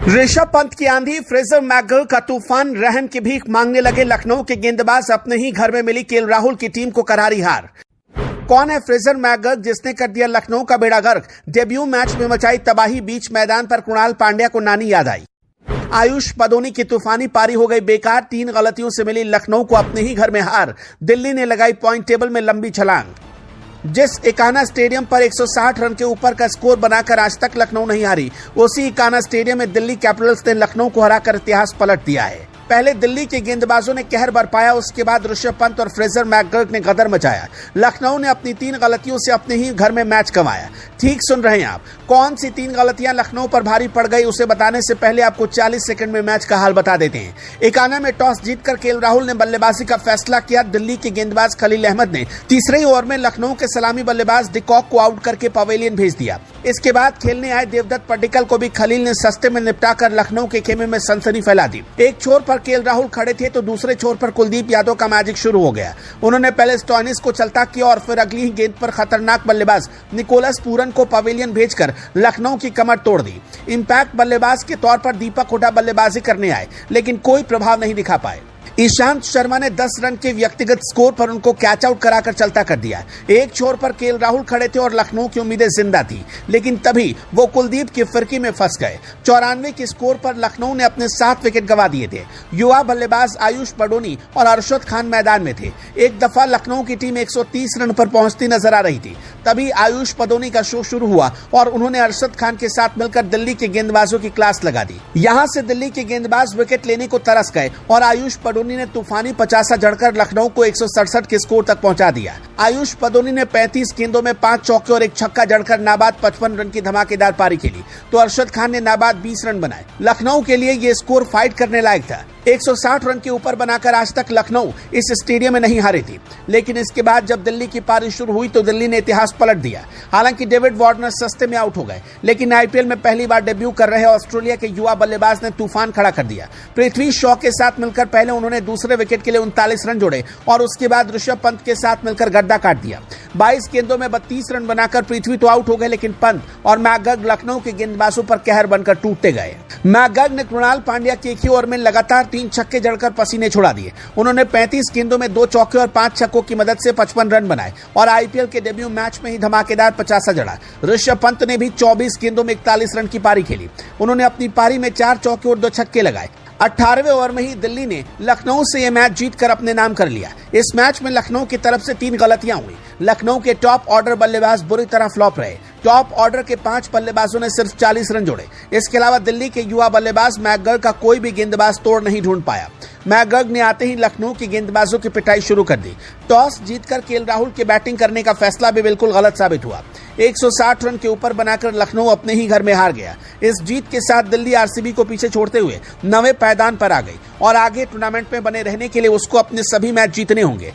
ऋषभ पंत की आंधी, फ्रेजर मैकगर्ग का तूफान, रहम की भीख मांगने लगे लखनऊ के गेंदबाज, अपने ही घर में मिली केएल राहुल की टीम को करारी हार। कौन है फ्रेजर मैकगर्ग जिसने कर दिया लखनऊ का बेड़ा गर्क? डेब्यू मैच में मचाई तबाही, बीच मैदान पर कृणाल पांड्या को नानी याद आई। आयुष पदोनी की तूफानी पारी हो गई बेकार, 3 गलतियों से मिली लखनऊ को अपने ही घर में हार। दिल्ली ने लगाई पॉइंट टेबल में लंबी छलांग। जिस इकाना स्टेडियम पर 160 रन के ऊपर का स्कोर बनाकर आज तक लखनऊ नहीं हारी, उसी इकाना स्टेडियम में दिल्ली कैपिटल्स ने लखनऊ को हराकर इतिहास पलट दिया है। पहले दिल्ली के गेंदबाजों ने कहर बरपाया, उसके बाद ऋषभ पंत और फ्रेजर मैकगर्ग ने गदर मचाया। लखनऊ ने अपनी 3 गलतियों से अपने ही घर में मैच गंवाया। ठीक सुन रहे हैं आप। कौन सी 3 गलतियां लखनऊ पर भारी पड़ गई, उसे बताने से पहले आपको 40 सेकंड में मैच का हाल बता देते हैं। इकाना में टॉस जीतकर केएल राहुल ने बल्लेबाजी का फैसला किया। दिल्ली के गेंदबाज खलील अहमद ने तीसरे ही ओवर में लखनऊ के सलामी बल्लेबाज डिकॉक को आउट करके पवेलियन भेज दिया। इसके बाद खेलने आए देवदत्त पड्डीकल को भी खलील ने सस्ते में निपटाकर लखनऊ के खेमे में सनसनी फैला दी। एक छोर पर केएल राहुल खड़े थे तो दूसरे छोर पर कुलदीप यादव का मैजिक शुरू हो गया। उन्होंने पहले स्टोइनिस को चलता किया और फिर अगली ही गेंद पर खतरनाक बल्लेबाज निकोलस पूरन को पवेलियन भेजकर लखनऊ की कमर तोड़ दी। इंपैक्ट बल्लेबाज के तौर पर दीपक हुड्डा बल्लेबाजी करने आए, लेकिन कोई प्रभाव नहीं दिखा पाए। ईशांत शर्मा ने 10 रन के व्यक्तिगत स्कोर पर उनको कैच आउट कराकर चलता कर दिया। एक छोर पर केएल राहुल खड़े थे और लखनऊ की उम्मीदें जिंदा थी, लेकिन तभी वो कुलदीप की फिरकी में फंस गए। 94 के स्कोर पर लखनऊ ने अपने 7 विकेट गंवा दिए थे। युवा बल्लेबाज आयुष पदोनी और अरशद खान मैदान में थे। एक दफा लखनऊ की टीम 130 रन पर पहुंचती नजर आ रही थी, तभी आयुष पदोनी का शो शुरू हुआ और उन्होंने अरशद खान के साथ मिलकर दिल्ली के गेंदबाजों की क्लास लगा दी। यहां से दिल्ली के गेंदबाज विकेट लेने को तरस गए और आयुष पदोनी ने तूफानी 50 जड़कर लखनऊ को 167 के स्कोर तक पहुंचा दिया। आयुष पदोनी ने 35 गेंदों में 5 चौके और 1 छक्का जड़कर नाबाद 55 रन की धमाकेदार पारी खेली, तो अरशद खान ने नाबाद 20 रन बनाए। लखनऊ के लिए ये स्कोर फाइट करने लायक था। 160 रन के ऊपर बनाकर आज तक लखनऊ इस स्टेडियम में नहीं हारी थी, लेकिन इसके बाद जब दिल्ली की पारी शुरू हुई तो दिल्ली ने इतिहास पलट दिया। हालांकि डेविड वार्नर सस्ते में आउट हो गए, लेकिन आईपीएल में पहली बार डेब्यू कर रहे ऑस्ट्रेलिया के युवा बल्लेबाज ने तूफान खड़ा कर दिया। पृथ्वी शॉ के साथ मिलकर पहले उन्होंने दूसरे विकेट के लिए 39 रन जोड़े और उसके बाद ऋषभ पंत के साथ मिलकर गड्ढा काट दिया। 22 गेंदों में 32 रन बनाकर पृथ्वी तो आउट हो गए, लेकिन पंत और मैकगर्ग लखनऊ के गेंदबाजों पर कहर बनकर टूटते गए। मैकगर्ग ने कृणाल पांड्या के एक ही ओवर में लगातार 3 छक्के जड़कर पसीने छुड़ा दिए। उन्होंने 35 गेंदों में 2 चौके और 5 छक्कों की मदद से 55 रन बनाए और आईपीएल के डेब्यू मैच में ही धमाकेदार 50 जड़ा। ऋषभ पंत ने भी 24 गेंदों में 41 रन की पारी खेली। उन्होंने अपनी पारी में 4 चौके और 2 छक्के लगाए। 18वें ओवर में ही दिल्ली ने लखनऊ से यह मैच जीतकर अपने नाम कर लिया। इस मैच में लखनऊ की तरफ से 3 गलतियां हुई। लखनऊ के टॉप ऑर्डर बल्लेबाज बुरी तरह फ्लॉप रहे। टॉप ऑर्डर के 5 बल्लेबाजों ने सिर्फ 40 रन जोड़े। इसके अलावा दिल्ली के युवा बल्लेबाज मैकगर्ग का कोई भी गेंदबाज तोड़ नहीं ढूंढ पाया। मैकगर्ग ने आते ही लखनऊ की गेंदबाजों की पिटाई शुरू कर दी। टॉस जीतकर केएल राहुल के बैटिंग करने का फैसला भी बिल्कुल गलत साबित हुआ। 160 रन के ऊपर बनाकर लखनऊ अपने ही घर में हार गया। इस जीत के साथ दिल्ली आरसीबी को पीछे छोड़ते हुए 9वें पायदान पर आ गई और आगे टूर्नामेंट में बने रहने के लिए उसको अपने सभी मैच जीतने होंगे।